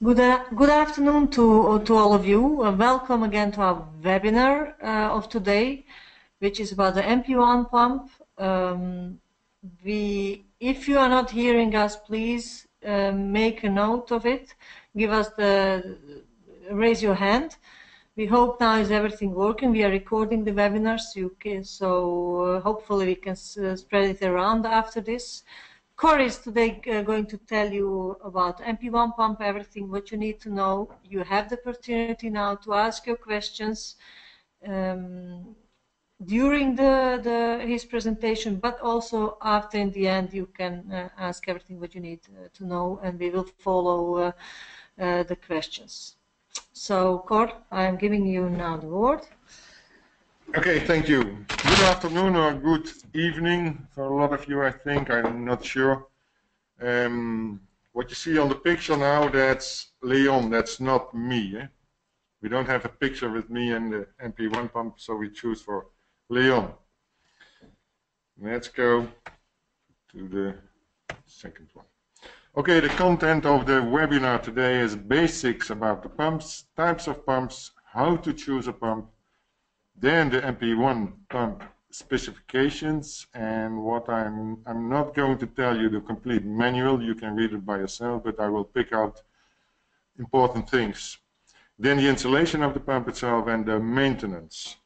Good afternoon to all of you. Welcome again to our webinar of today, which is about the MP1 pump. If you are not hearing us, please make a note of it. Raise your hand. We hope now is everything working. We are recording the webinars, so hopefully we can spread it around after this. Corey is today going to tell you about MP1 pump, everything what you need to know. You have the opportunity now to ask your questions during his presentation, but also after. In the end, you can ask everything what you need to know, and we will follow the questions. So, Cor, I am giving you now the word. Okay, thank you. Good afternoon or good evening for a lot of you, I think. I'm not sure. What you see on the picture now, that's Leon, that's not me. Eh? We don't have a picture with me and the MP1 pump, so we choose for Leon. Let's go to the second one. Okay, the content of the webinar today is basics about the pumps, types of pumps, how to choose a pump, then the MP1 pump specifications, and what I'm not going to tell you the complete manual, you can read it by yourself, but I will pick out important things. Then the installation of the pump itself and the maintenance.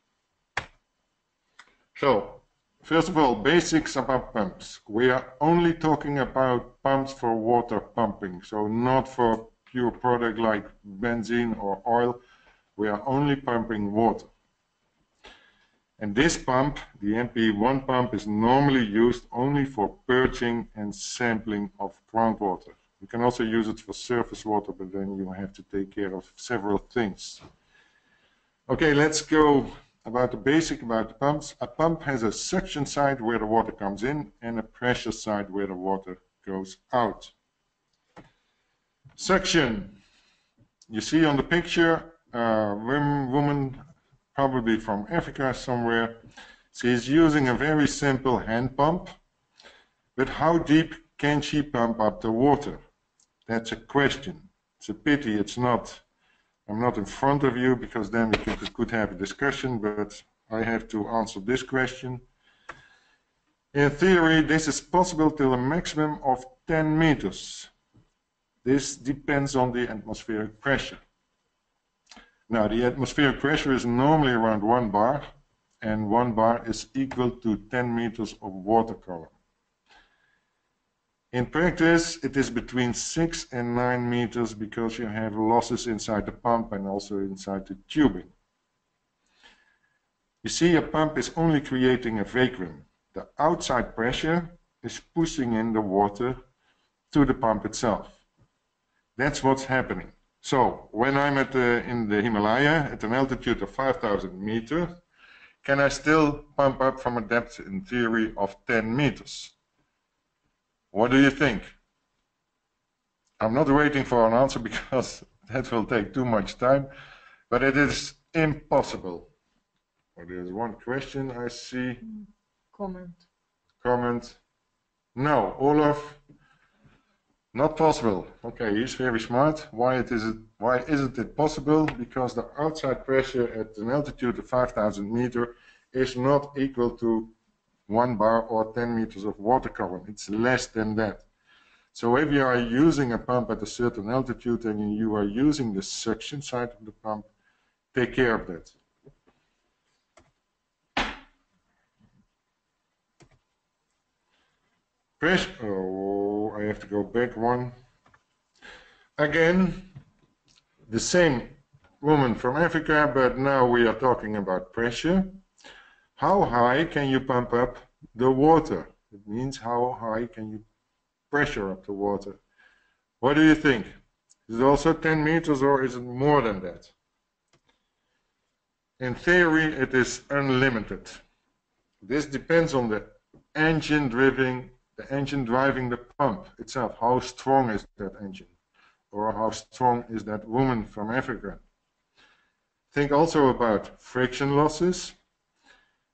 So, first of all, basics about pumps. We are only talking about pumps for water pumping, so not for pure product like benzene or oil. We are only pumping water. And this pump, the MP1 pump, is normally used only for purging and sampling of groundwater. You can also use it for surface water, but then you have to take care of several things. Okay, let's go about the basic about the pumps. A pump has a suction side where the water comes in and a pressure side where the water goes out. Suction. You see on the picture a woman, probably from Africa somewhere. She is using a very simple hand pump, but how deep can she pump up the water? That's a question. It's a pity it's not. I'm not in front of you because then we could have a discussion, but I have to answer this question. In theory, this is possible till a maximum of 10 meters. This depends on the atmospheric pressure. Now, the atmospheric pressure is normally around 1 bar, and 1 bar is equal to 10 meters of water column. In practice, it is between 6 and 9 meters because you have losses inside the pump and also inside the tubing. You see, a pump is only creating a vacuum. The outside pressure is pushing in the water to the pump itself. That's what's happening. So, when I'm in the Himalaya at an altitude of 5,000 meters, can I still pump up from a depth, in theory, of 10 meters? What do you think? I'm not waiting for an answer because that will take too much time, but it is impossible. Well, there's one question I see. Comment. No, Olaf. Not possible. Okay, he's very smart. Why isn't it possible? Because the outside pressure at an altitude of 5,000 meters is not equal to 1 bar or 10 meters of water column. It's less than that. So if you are using a pump at a certain altitude and you are using the suction side of the pump, take care of that. Pressure. Oh, I have to go back one. Again, the same woman from Africa, but now we are talking about pressure. How high can you pump up the water? It means how high can you pressure up the water? What do you think? Is it also 10 meters or is it more than that? In theory, it is unlimited. This depends on the engine driving the pump itself. How strong is that engine? Or how strong is that woman from Africa? Think also about friction losses.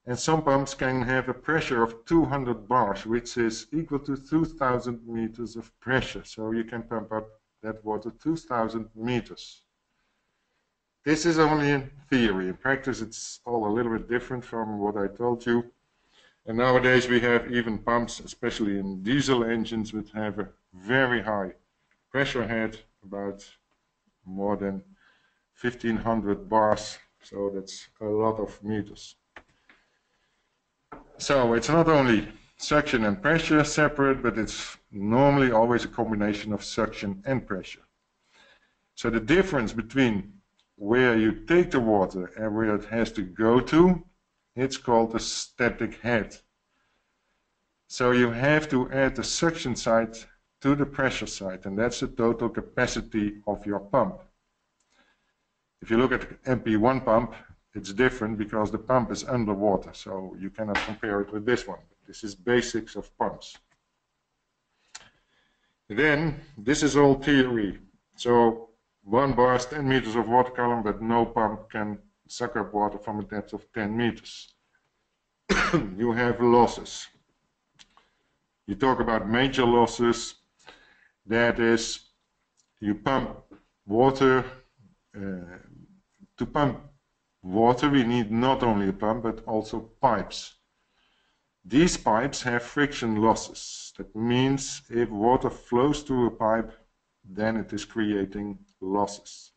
And some pumps can have a pressure of 200 bars, which is equal to 2,000 meters of pressure. So you can pump up that water 2,000 meters. This is only in theory. In practice, it's all a little bit different from what I told you. And nowadays we have even pumps, especially in diesel engines, which have a very high pressure head, about more than 1500 bars. So that's a lot of meters. So it's not only suction and pressure separate, but it's normally always a combination of suction and pressure. So the difference between where you take the water and where it has to go to, it's called the static head. So you have to add the suction side to the pressure side, and that's the total capacity of your pump. If you look at MP1 pump, it's different because the pump is underwater, so you cannot compare it with this one. This is basics of pumps. Then, this is all theory. So 1 bar is 10 meters of water column, but no pump can suck up water from a depth of 10 meters. You have losses. You talk about major losses. That is, you pump water. To pump water, we need not only a pump, but also pipes. These pipes have friction losses. That means if water flows through a pipe, then it is creating losses.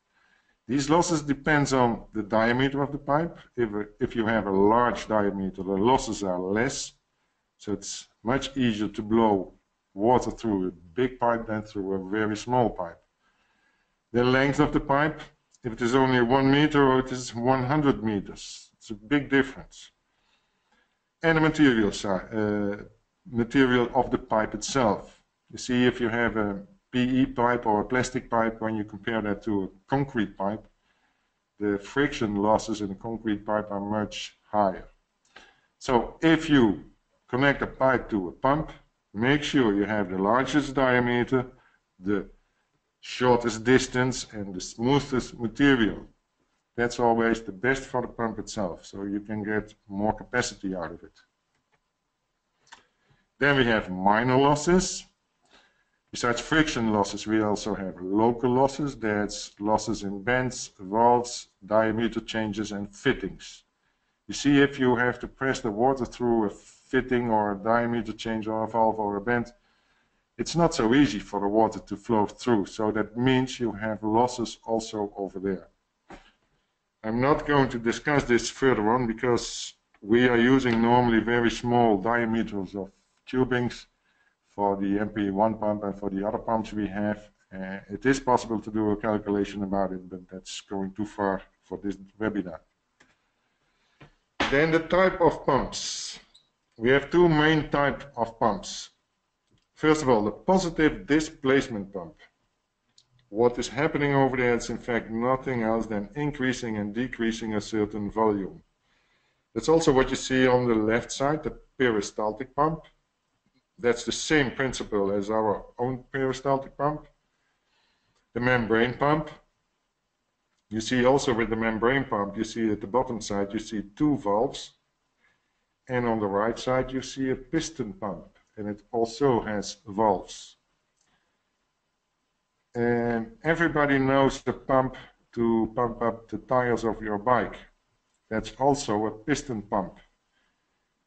These losses depend on the diameter of the pipe. If you have a large diameter, the losses are less. So it's much easier to blow water through a big pipe than through a very small pipe. The length of the pipe, if it is only 1 meter or it is 100 meters, it's a big difference. And the material of the pipe itself. You see, if you have a PE pipe or a plastic pipe, when you compare that to a concrete pipe, the friction losses in a concrete pipe are much higher. So if you connect a pipe to a pump, make sure you have the largest diameter, the shortest distance, and the smoothest material. That's always the best for the pump itself, so you can get more capacity out of it. Then we have minor losses. Besides friction losses, we also have local losses. That's losses in bends, valves, diameter changes, and fittings. You see, if you have to press the water through a fitting or a diameter change or a valve or a bend, it's not so easy for the water to flow through. So that means you have losses also over there. I'm not going to discuss this further on because we are using normally very small diameters of tubings for the MP1 pump and for the other pumps we have. It is possible to do a calculation about it, but that's going too far for this webinar. Then the type of pumps. We have two main types of pumps. First of all, the positive displacement pump. What is happening over there is in fact nothing else than increasing and decreasing a certain volume. That's also what you see on the left side, the peristaltic pump. That's the same principle as our own peristaltic pump. The membrane pump. You see also with the membrane pump, you see at the bottom side, you see two valves. And on the right side, you see a piston pump. And it also has valves. And everybody knows the pump to pump up the tires of your bike. That's also a piston pump.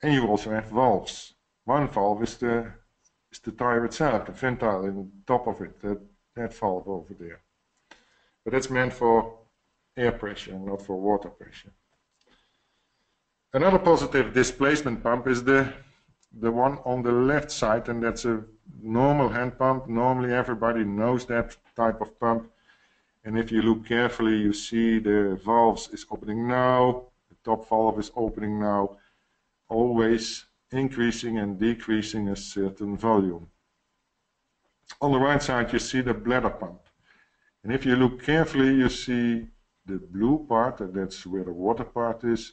And you also have valves. One valve is the tire itself, the ventile in the top of it, that valve over there. But that's meant for air pressure, not for water pressure. Another positive displacement pump is the one on the left side, and that's a normal hand pump. Normally everybody knows that type of pump. And if you look carefully, you see the valves is opening now, the top valve is opening now, always increasing and decreasing a certain volume. On the right side, you see the bladder pump. And if you look carefully, you see the blue part, and that's where the water part is,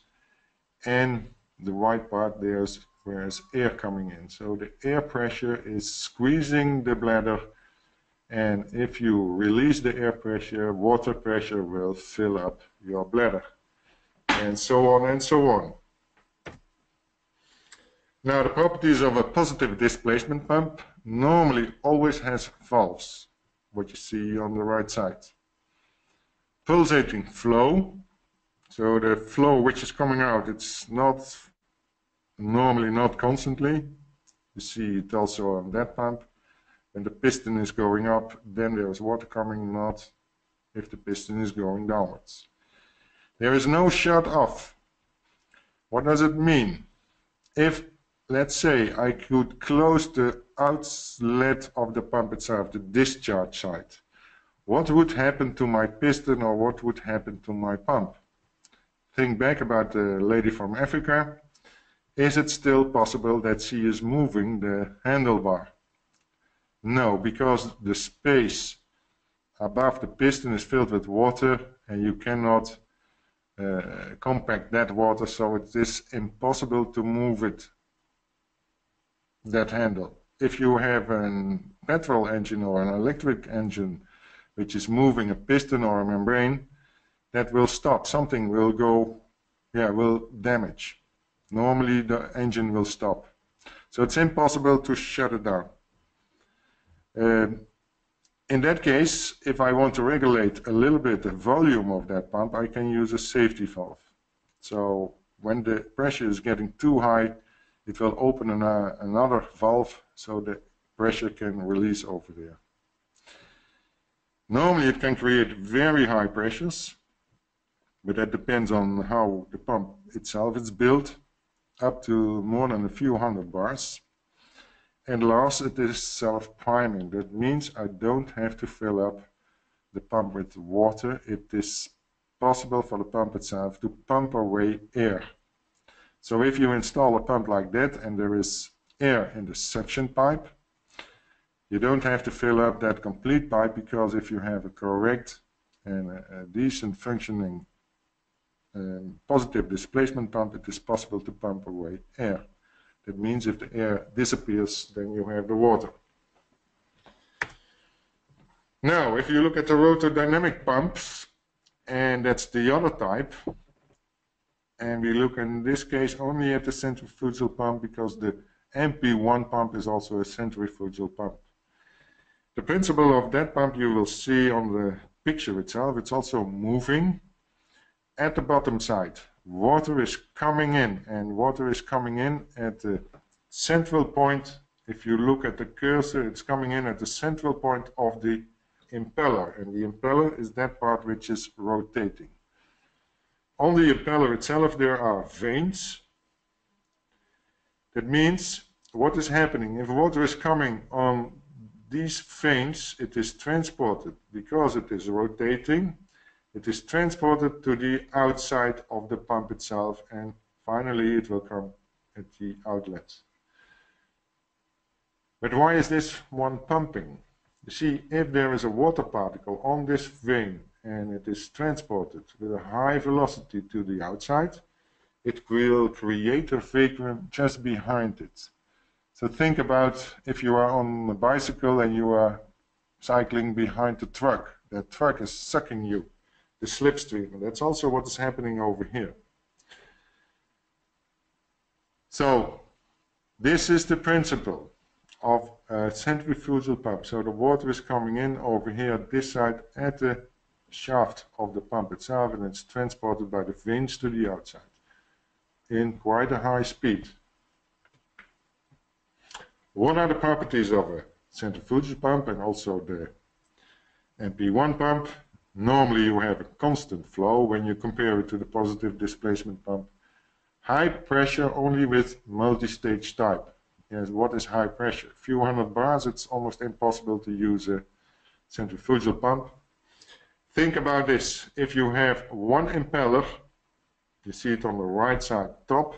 and the white part, there's where is air coming in. So the air pressure is squeezing the bladder, and if you release the air pressure, water pressure will fill up your bladder, and so on and so on. Now the properties of a positive displacement pump normally always has valves. what you see on the right side. Pulsating flow, so the flow which is coming out, it's not normally not constantly. You see it also on that pump. When the piston is going up, then there is water coming, not if the piston is going downwards. There is no shut off. What does it mean? If, let's say, I could close the outlet of the pump itself, the discharge side, what would happen to my piston or what would happen to my pump? Think back about the lady from Africa. Is it still possible that she is moving the handlebar? No, because the space above the piston is filled with water and you cannot compact that water, so it is impossible to move it, that handle. If you have a petrol engine or an electric engine which is moving a piston or a membrane, that will stop. Something will go, will damage. Normally the engine will stop. So it's impossible to shut it down. In that case, if I want to regulate a little bit the volume of that pump, I can use a safety valve. So when the pressure is getting too high, it will open another valve so the pressure can release over there. Normally it can create very high pressures, but that depends on how the pump itself is built, up to more than a few hundred bars. And last, it is self-priming. That means I don't have to fill up the pump with water. It is possible for the pump itself to pump away air. So if you install a pump like that and there is air in the suction pipe, you don't have to fill up that complete pipe, because if you have a correct and a decent functioning positive displacement pump, it is possible to pump away air. That means if the air disappears, then you have the water. Now, if you look at the rotordynamic pumps, and that's the other type, and we look in this case only at the centrifugal pump, because the MP1 pump is also a centrifugal pump. The principle of that pump you will see on the picture itself. It's also moving. At the bottom side, water is coming in, and water is coming in at the central point. If you look at the cursor, it's coming in at the central point of the impeller, and the impeller is that part which is rotating. On the impeller itself there are vanes. That means what is happening, if water is coming on these vanes, it is transported, because it is rotating, it is transported to the outside of the pump itself, and finally it will come at the outlet. But why is this one pumping? You see, if there is a water particle on this vane and it is transported with a high velocity to the outside, it will create a vacuum just behind it. So think about if you are on a bicycle and you are cycling behind the truck. That truck is sucking you, the slipstream, and that's also what is happening over here. So this is the principle of a centrifugal pump. So the water is coming in over here at this side at the shaft of the pump itself, and it's transported by the vanes to the outside in quite a high speed. What are the properties of a centrifugal pump and also the MP1 pump? Normally you have a constant flow when you compare it to the positive displacement pump. High pressure only with multi-stage type. Yes, what is high pressure? A few hundred bars, it's almost impossible to use a centrifugal pump. Think about this. If you have one impeller, you see it on the right side top,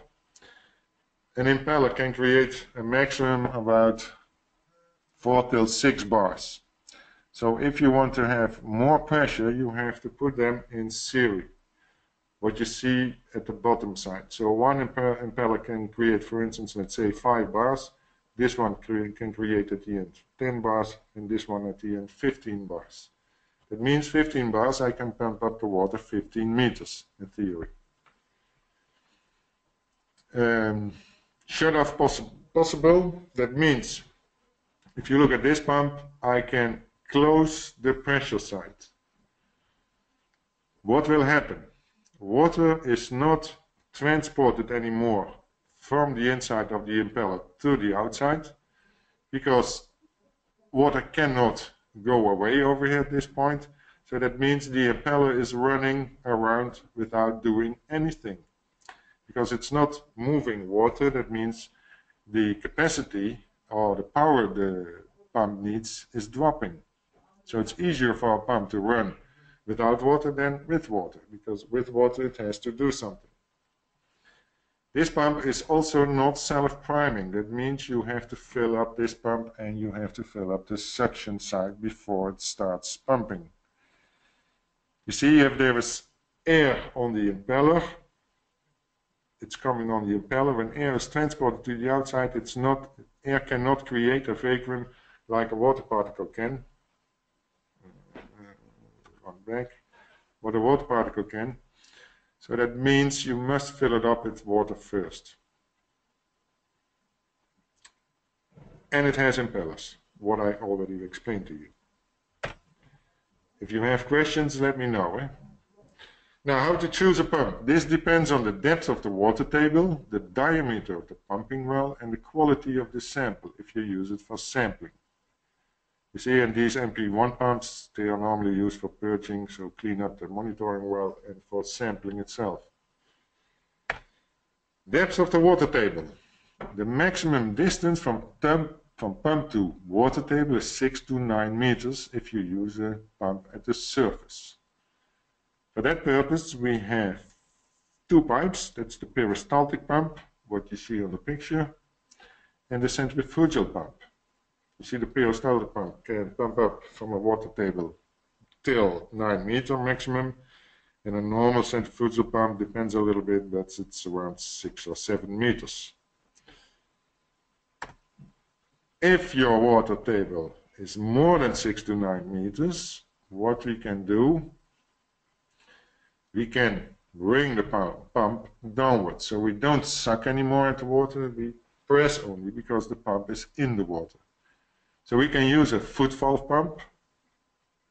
an impeller can create a maximum about 4 till 6 bars. So if you want to have more pressure, you have to put them in series. What you see at the bottom side. So one impeller can create, for instance, let's say 5 bars. This one can create at the end 10 bars, and this one at the end 15 bars. That means 15 bars I can pump up the water 15 meters in theory. Shut off possible. That means if you look at this pump, I can close the pressure side, what will happen? Water is not transported anymore from the inside of the impeller to the outside, because water cannot go away over here at this point. So that means the impeller is running around without doing anything. Because it's not moving water, that means the capacity or the power the pump needs is dropping. So it's easier for a pump to run without water than with water, because with water it has to do something. This pump is also not self-priming. That means you have to fill up this pump and you have to fill up the suction side before it starts pumping. You see, if there is air on the impeller, it's coming on the impeller. When air is transported to the outside, air cannot create a vacuum like a water particle can. One back, what a water particle can. So that means you must fill it up with water first. And it has impellers, what I already explained to you. If you have questions, let me know. Now, how to choose a pump? This depends on the depth of the water table, the diameter of the pumping well, and the quality of the sample, if you use it for sampling. You see, in these MP1 pumps, they are normally used for purging, so clean up the monitoring well, and for sampling itself. Depth of the water table. The maximum distance from pump to water table is 6 to 9 meters if you use a pump at the surface. For that purpose, we have two pipes. That's the peristaltic pump, what you see on the picture, and the centrifugal pump. You see, the peristaltic pump can pump up from a water table till 9 meter maximum, and a normal centrifugal pump depends a little bit, but it's around 6 or 7 meters. If your water table is more than 6 to 9 meters, what we can do, we can bring the pump downwards. So we don't suck anymore at the water, we press only because the pump is in the water. So we can use a foot valve pump.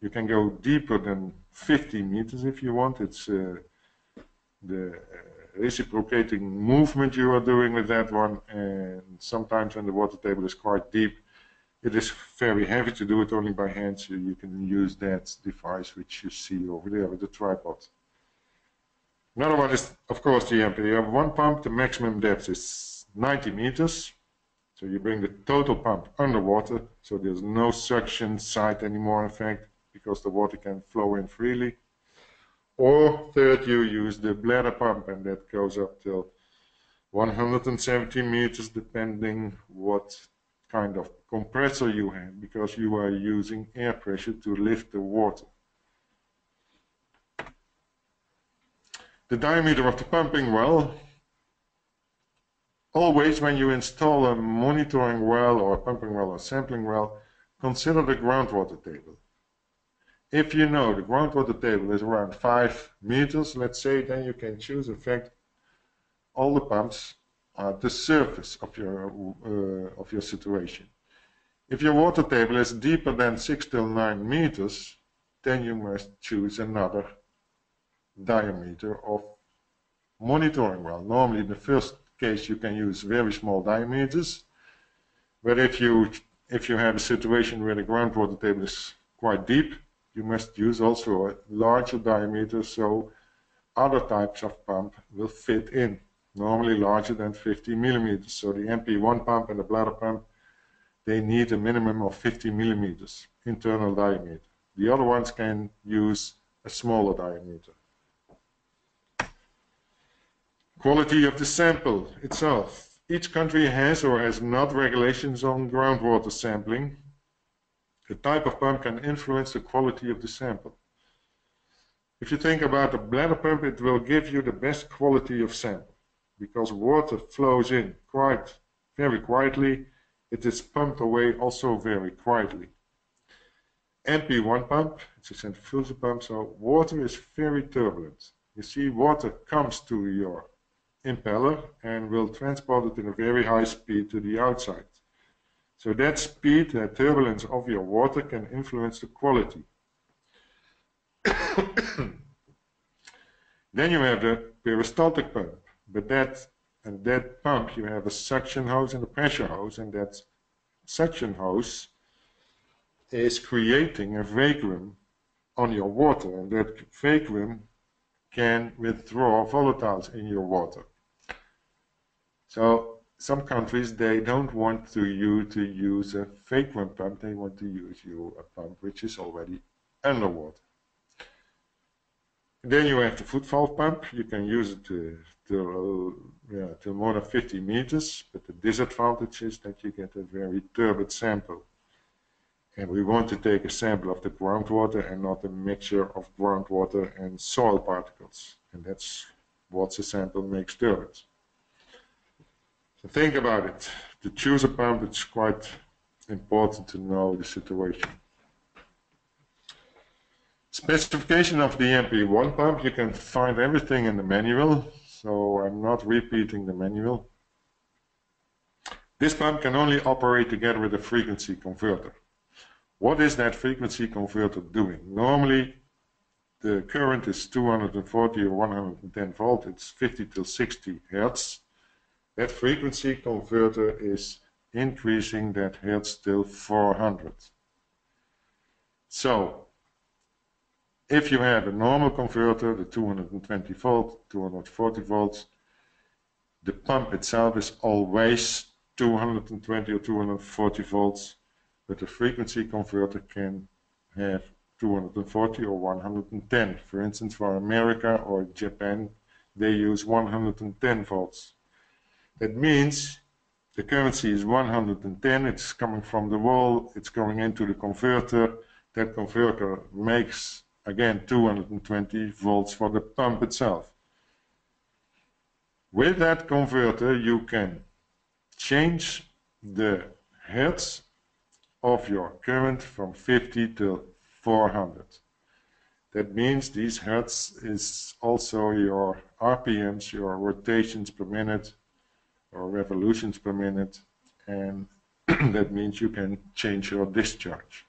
You can go deeper than 50 meters if you want. It's the reciprocating movement you are doing with that one, and sometimes when the water table is quite deep, it is very heavy to do it only by hand, so you can use that device which you see over there with the tripod. Another one is, of course, the MP1 pump. The maximum depth is 90 meters. So you bring the total pump underwater, so there's no suction side anymore, in fact, because the water can flow in freely. Or third, you use the bladder pump, and that goes up till 170 meters, depending what kind of compressor you have, because you are using air pressure to lift the water. The diameter of the pumping well. Always when you install a monitoring well or a pumping well or sampling well, consider the groundwater table. If you know the groundwater table is around 5 meters, let's say, then you can choose, in fact, all the pumps at the surface of your situation. If your water table is deeper than 6 to 9 meters, then you must choose another diameter of monitoring well. Normally, in the first case, you can use very small diameters, but if you have a situation where the groundwater table is quite deep, you must use also a larger diameter, so other types of pump will fit in, normally larger than 50 millimeters. So the MP1 pump and the bladder pump, they need a minimum of 50 millimeters internal diameter. The other ones can use a smaller diameter. Quality of the sample itself. Each country has or has not regulations on groundwater sampling. The type of pump can influence the quality of the sample. If you think about a bladder pump, it will give you the best quality of sample, because water flows in very quietly. It is pumped away also very quietly. MP1 pump, it's a centrifugal pump, so water is very turbulent. You see, water comes to your impeller and will transport it in a very high speed to the outside. So that speed, that turbulence of your water can influence the quality. Then you have the peristaltic pump, but that pump you have a suction hose and a pressure hose, and that suction hose is creating a vacuum on your water, and that vacuum can withdraw volatiles in your water. So some countries, they don't want you to use a vacuum pump, they want to use a pump which is already underwater. Then you have the foot valve pump. You can use it to more than 50 meters, but the disadvantage is that you get a very turbid sample. And we want to take a sample of the groundwater and not a mixture of groundwater and soil particles. And that's what the sample makes turbid. So think about it. To choose a pump, it's quite important to know the situation. Specification of the MP1 pump, you can find everything in the manual, so I'm not repeating the manual. This pump can only operate together with a frequency converter. What is that frequency converter doing? Normally the current is 240 or 110 volt, it's 50 to 60 hertz. That frequency converter is increasing that hertz till 400. So if you have a normal converter, the 220 volt, 240 volts, the pump itself is always 220 or 240 volts, but the frequency converter can have 240 or 110. For instance, for America or Japan, they use 110 volts. That means the currency is 110, it's coming from the wall, it's going into the converter. That converter makes again 220 volts for the pump itself. With that converter you can change the hertz of your current from 50 to 400. That means these hertz is also your RPMs, your rotations per minute or revolutions per minute, and that means you can change your discharge.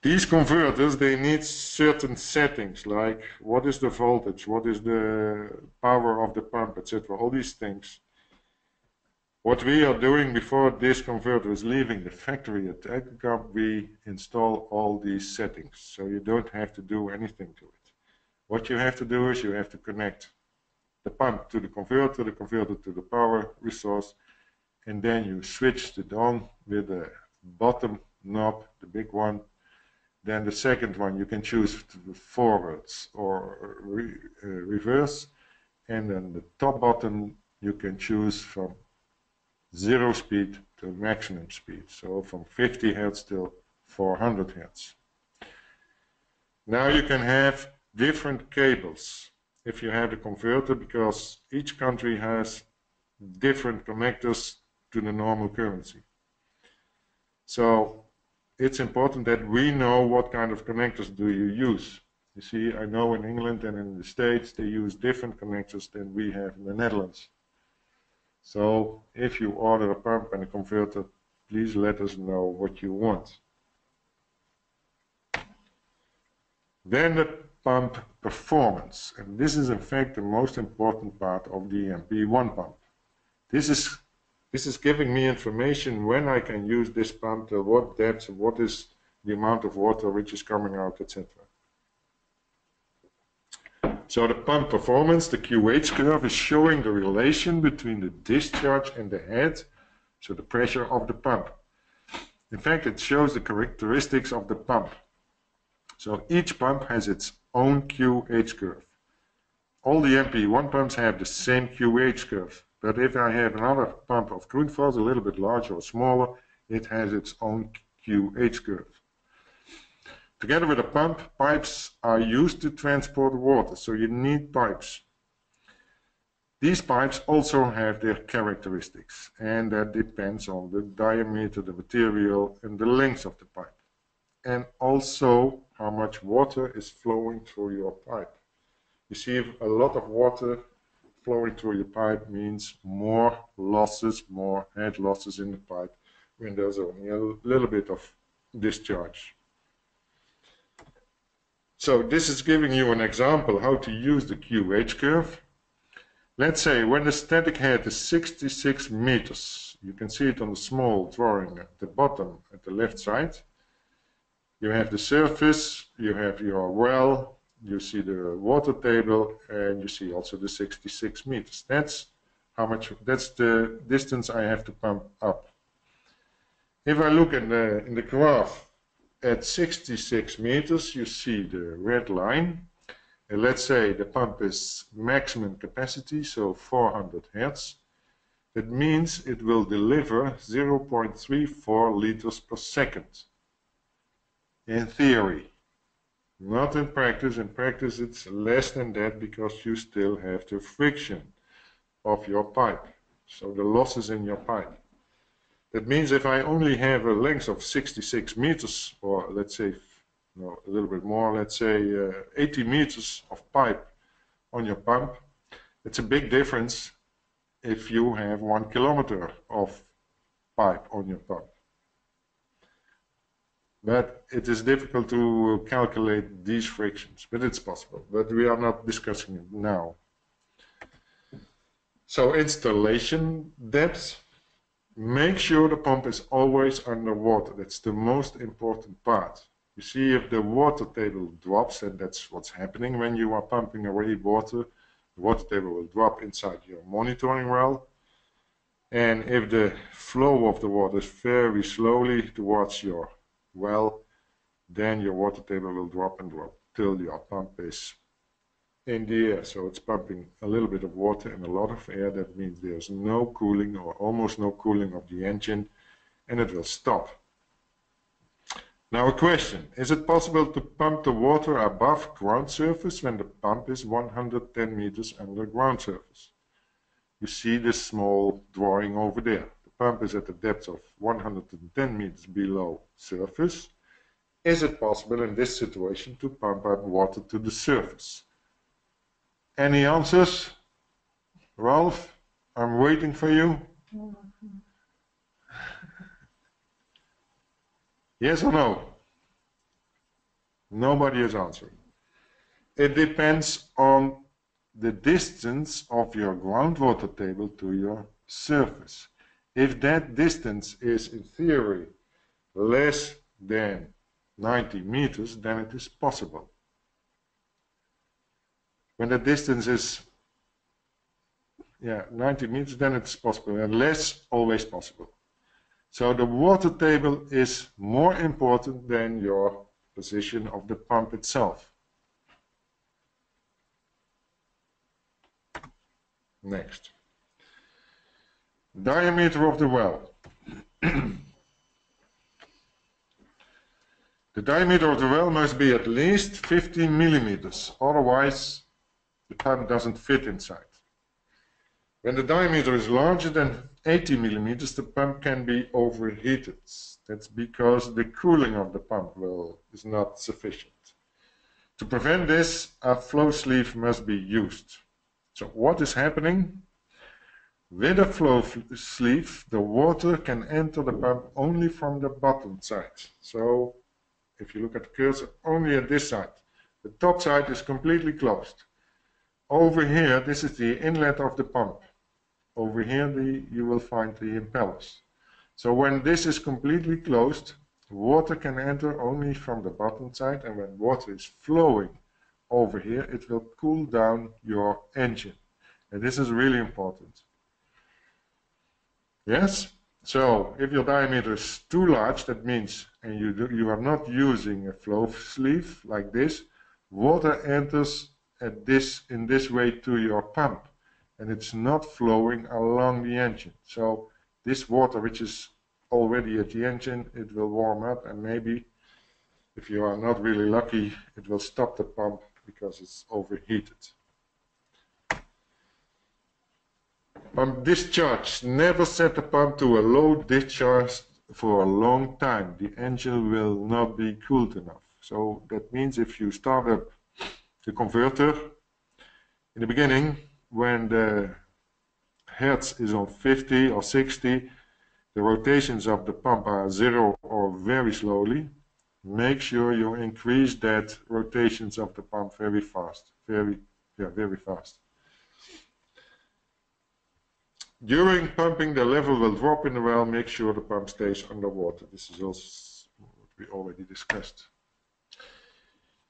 These converters, they need certain settings, like what is the voltage, what is the power of the pump, etc. All these things. What we are doing before this converter is leaving the factory at Eijkelkamp, we install all these settings, so you don't have to do anything to it. What you have to do is you have to connect the pump to the converter to the power resource, and then you switch it on with the bottom knob, the big one. Then the second one you can choose to forwards or reverse, and then the top button you can choose from 0 speed to maximum speed, so from 50 Hertz to 400 Hertz. Now you can have different cables if you have the converter, because each country has different connectors to the normal currency. So it's important that we know what kind of connectors do you use. You see, I know in England and in the States they use different connectors than we have in the Netherlands. So if you order a pump and a converter, please let us know what you want. Then the pump performance, and this is in fact the most important part of the MP1 pump. This is giving me information when I can use this pump, to what depth, what is the amount of water which is coming out, etc. So the pump performance, the QH curve, is showing the relation between the discharge and the head, so the pressure of the pump. In fact, it shows the characteristics of the pump. So each pump has its own QH curve. All the MP1 pumps have the same QH curve, but if I have another pump of Grundfos, a little bit larger or smaller, it has its own QH curve. Together with a pump, pipes are used to transport water, so you need pipes. These pipes also have their characteristics, and that depends on the diameter, the material, and the length of the pipe. And also how much water is flowing through your pipe. You see, if a lot of water flowing through your pipe means more losses, more head losses in the pipe when there's only a little bit of discharge. So this is giving you an example how to use the QH curve. Let's say when the static head is 66 meters, you can see it on the small drawing at the bottom at the left side. You have the surface, you have your well, you see the water table, and you see also the 66 meters. That's the distance I have to pump up. If I look in the graph at 66 meters, you see the red line. And let's say the pump is maximum capacity, so 400 hertz. That means it will deliver 0.34 liters per second. In theory, not in practice. In practice it's less than that because you still have the friction of your pipe, so the losses in your pipe. That means if I only have a length of 66 meters, or let's say no, a little bit more, let's say 80 meters of pipe on your pump, it's a big difference if you have 1 kilometer of pipe on your pump. But it is difficult to calculate these frictions, but it's possible. But we are not discussing it now. So installation depth. Make sure the pump is always underwater. That's the most important part. You see if the water table drops, and that's what's happening when you are pumping away water. The water table will drop inside your monitoring well. And if the flow of the water is very slowly towards your well, then your water table will drop and drop till your pump is in the air. So it's pumping a little bit of water and a lot of air. That means there's no cooling or almost no cooling of the engine, and it will stop. Now a question, is it possible to pump the water above ground surface when the pump is 110 meters under ground surface? You see this small drawing over there. The pump is at a depth of 110 meters below surface. Is it possible in this situation to pump up water to the surface? Any answers? Ralph, I'm waiting for you. Yes or no? Nobody is answering. It depends on the distance of your groundwater table to your surface. If that distance is in theory less than 90 meters, then it is possible. When the distance is 90 meters, then it's possible, and less, always possible. So the water table is more important than your position of the pump itself. Next. Diameter of the well. The diameter of the well must be at least 15 millimeters, otherwise the pump doesn't fit inside. When the diameter is larger than 80 millimeters, the pump can be overheated. That's because the cooling of the pump is not sufficient. To prevent this, a flow sleeve must be used. So what is happening? With a flow sleeve, the water can enter the pump only from the bottom side. So if you look at the cursor, only at this side. The top side is completely closed. Over here, this is the inlet of the pump. Over here, you will find the impellers. So when this is completely closed, water can enter only from the bottom side, and when water is flowing over here, it will cool down your engine. And this is really important. Yes? So if your diameter is too large, that means, and you are not using a flow sleeve like this, water enters in this way to your pump, and it's not flowing along the engine. So this water, which is already at the engine, it will warm up, and maybe, if you are not really lucky, it will stop the pump because it's overheated. Pump discharge. Never set the pump to a low discharge for a long time. The engine will not be cooled enough. So that means if you start up the converter in the beginning, when the hertz is on 50 or 60, the rotations of the pump are 0 or very slowly. Make sure you increase that rotations of the pump very fast, very fast. During pumping, the level will drop in the well. Make sure the pump stays underwater. This is also what we already discussed.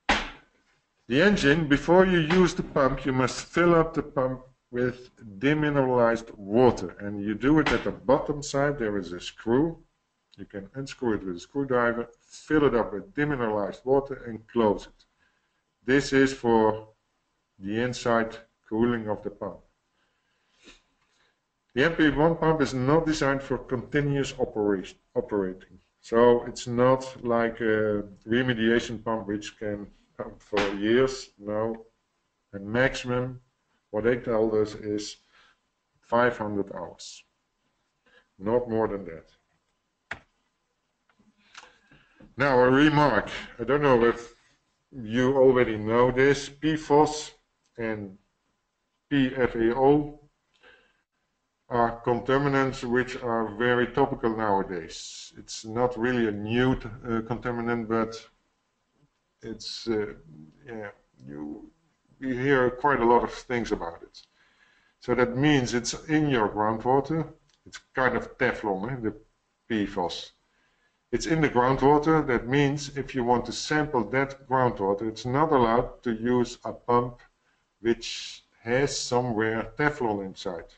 The engine, before you use the pump, you must fill up the pump with demineralized water, and you do it at the bottom side. There is a screw. You can unscrew it with a screwdriver, fill it up with demineralized water and close it. This is for the inside cooling of the pump. The MP1 pump is not designed for continuous operating. So it's not like a remediation pump which can pump for years. No, the maximum what they tell us is 500 hours. Not more than that. Now a remark. I don't know if you already know this. PFOS and PFAO are contaminants which are very topical nowadays. It's not really a new contaminant, but it's we hear quite a lot of things about it. So that means it's in your groundwater. It's kind of Teflon, the PFOS. It's in the groundwater. That means if you want to sample that groundwater, it's not allowed to use a pump which has somewhere Teflon inside.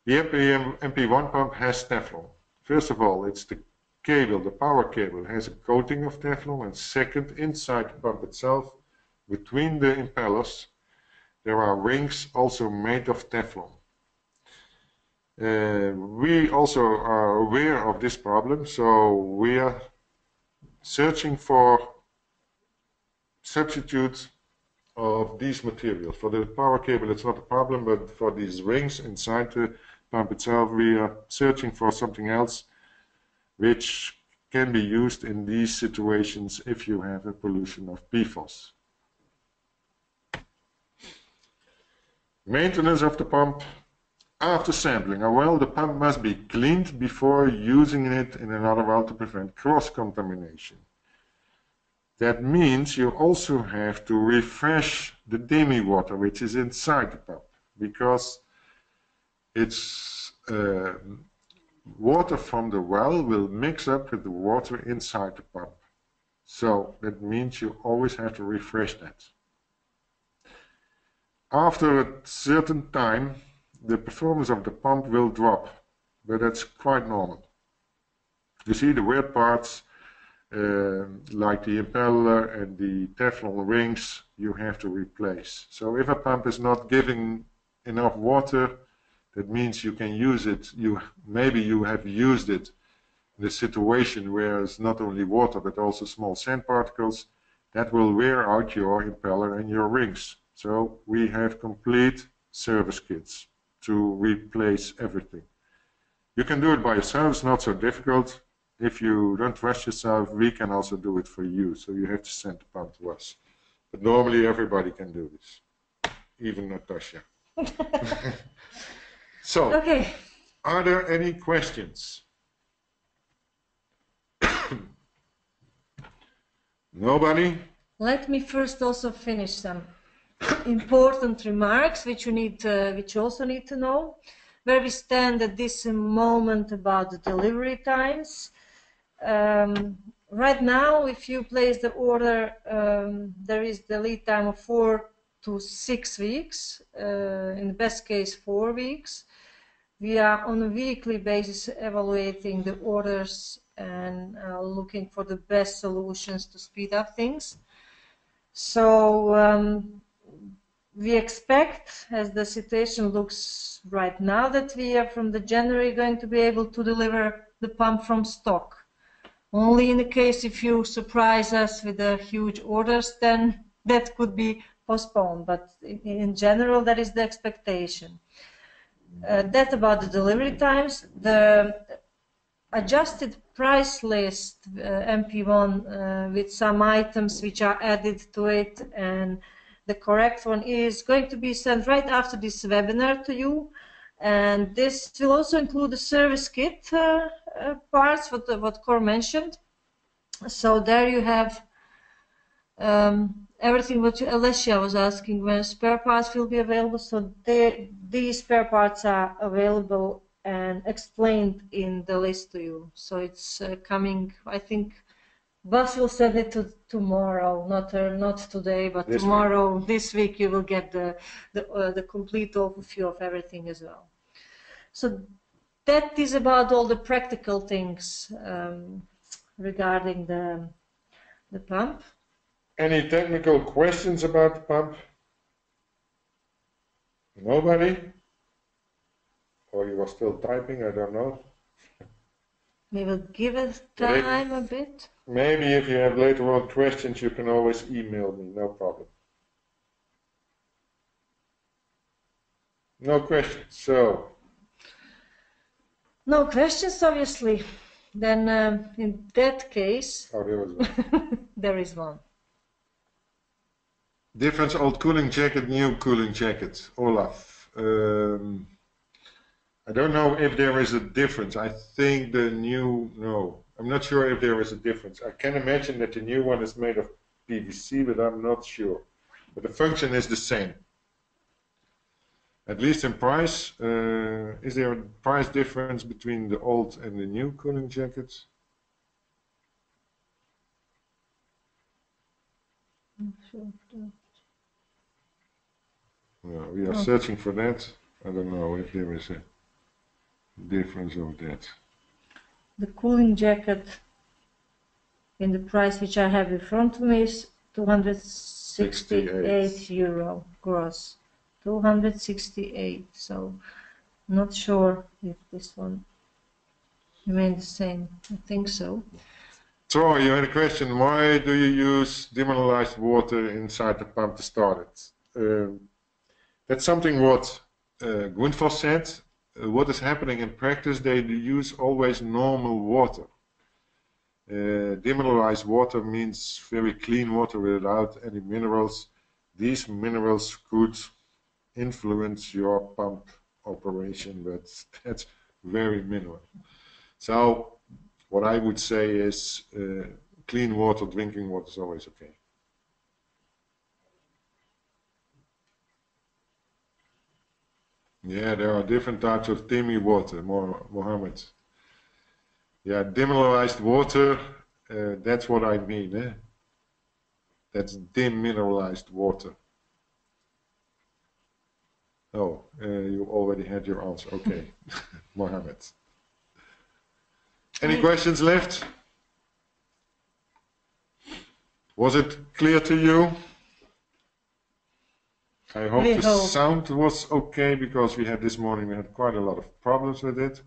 The MP1 pump has Teflon. First of all, it's the cable, the power cable, has a coating of Teflon, and second, inside the pump itself, between the impellers, there are rings also made of Teflon. We also are aware of this problem, so we are searching for substitutes of these materials. For the power cable it's not a problem, but for these rings inside the pump itself we are searching for something else which can be used in these situations if you have a pollution of PFOS. Maintenance of the pump. After sampling a well, the pump must be cleaned before using it in another well to prevent cross-contamination. That means you also have to refresh the demi-water which is inside the pump, because it's water from the well will mix up with the water inside the pump. So that means you always have to refresh that. After a certain time, the performance of the pump will drop, but that's quite normal. You see the weird parts, like the impeller and the Teflon rings, you have to replace. So if a pump is not giving enough water, that means you can use it. Maybe you have used it in a situation where it's not only water but also small sand particles. That will wear out your impeller and your rings. So we have complete service kits to replace everything. You can do it by yourself, it's not so difficult. If you don't trust yourself, we can also do it for you. So you have to send the pump to us. But normally everybody can do this, even Natasha. So, okay. Are there any questions? Nobody? Let me first also finish some important remarks which you also need to know. Where we stand at this moment about the delivery times. Right now, if you place the order, there is the lead time of 4 to 6 weeks, in the best case 4 weeks. We are on a weekly basis evaluating the orders and looking for the best solutions to speed up things. So we expect, as the situation looks right now, that we are from the January going to be able to deliver the pump from stock. Only in the case if you surprise us with the huge orders, then that could be postponed. But in general, that is the expectation. That about the delivery times. The adjusted price list, MP1, with some items which are added to it, and the correct one is going to be sent right after this webinar to you, and this will also include the service kit parts, what Cor mentioned. So there you have everything what Alessia was asking, when spare parts will be available. So these spare parts are available and explained in the list to you. So it's coming, I think Bas will send it tomorrow, not today, but this tomorrow, week. This week you will get the complete overview of everything as well. So that is about all the practical things regarding the pump. Any technical questions about the pump? Nobody? Or you are still typing, I don't know. We will give it time a bit. Maybe if you have later on questions, you can always email me, no problem. No questions, so. No questions, obviously. Then in that case. Oh, there was one. There is one. Difference old cooling jacket, new cooling jacket. Olaf. I don't know if there is a difference. I think the new, no. I'm not sure if there is a difference. I can imagine that the new one is made of PVC, but I'm not sure. But the function is the same. At least in price. Is there a price difference between the old and the new cooling jackets? No, we are searching for that. I don't know if there is a difference of that. The cooling jacket in the price which I have in front of me is 268 euro gross. 268. So not sure if this one remains the same. I think so. Troy, you had a question. Why do you use demineralized water inside the pump to start it? That's something what Grundfos said. What is happening in practice, they use always normal water. Demineralized water means very clean water without any minerals. These minerals could influence your pump operation, but that's very minimal. So what I would say is clean water, drinking water is always okay. Yeah, there are different types of demi water, Mohammed. Yeah, demineralized water, that's what I mean. Eh? That's demineralized water. Oh, you already had your answer. Okay, Mohammed. Any questions left? Was it clear to you? I hope the sound was okay, because we had this morning, we had quite a lot of problems with it.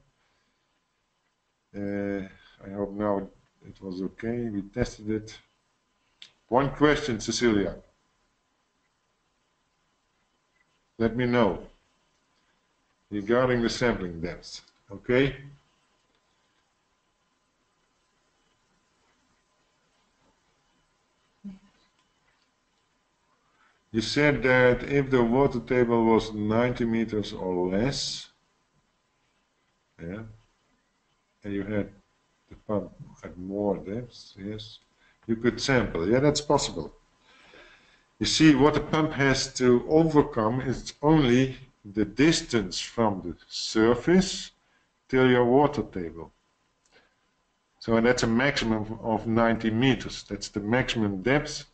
I hope now it was okay, we tested it. One question, Cecilia. Let me know regarding the sampling depth, okay? You said that if the water table was 90 meters or less, yeah, and you had the pump at more depth, yes, you could sample. Yeah, that's possible. You see, what the pump has to overcome is only the distance from the surface till your water table. So that's a maximum of 90 meters. That's the maximum depth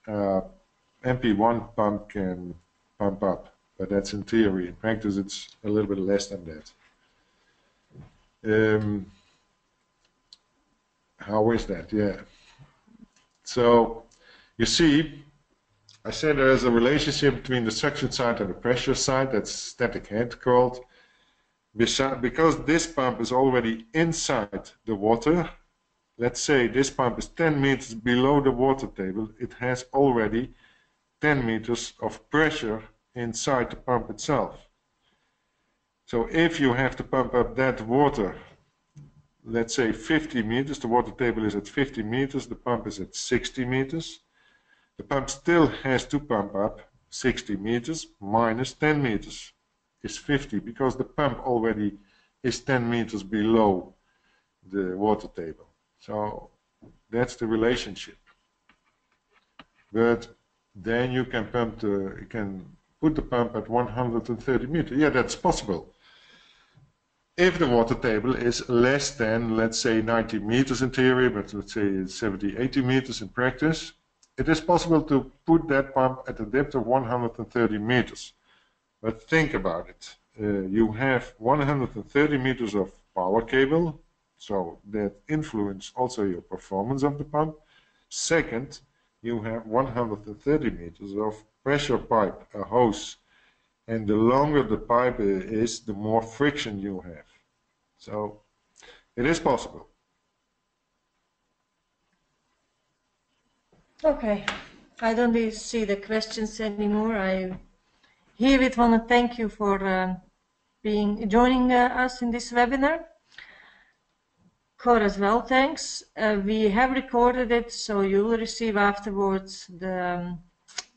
MP1 pump can pump up, but that's in theory. In practice, it's a little bit less than that. How is that? Yeah. So you see, I said there is a relationship between the suction side and the pressure side. That's static head called. Because this pump is already inside the water. Let's say this pump is 10 meters below the water table. It has already 10 meters of pressure inside the pump itself. So if you have to pump up that water, let's say 50 meters, the water table is at 50 meters, the pump is at 60 meters. The pump still has to pump up 60 meters minus 10 meters is 50, because the pump already is 10 meters below the water table. So that's the relationship. But then you can put the pump at 130 meters. Yeah, that's possible. If the water table is less than, let's say, 90 meters in theory, but let's say 70, 80 meters in practice, it is possible to put that pump at a depth of 130 meters. But think about it. You have 130 meters of power cable, so that influences also your performance of the pump. Second, you have 130 meters of pressure pipe, a hose. And the longer the pipe is, the more friction you have. So it is possible. Okay, I don't see the questions anymore. I herewith want to thank you for joining us in this webinar. Cor as well, thanks. We have recorded it, so you will receive afterwards the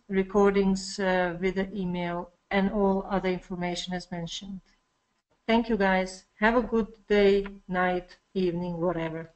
recordings with the email and all other information as mentioned. Thank you guys. Have a good day, night, evening, whatever.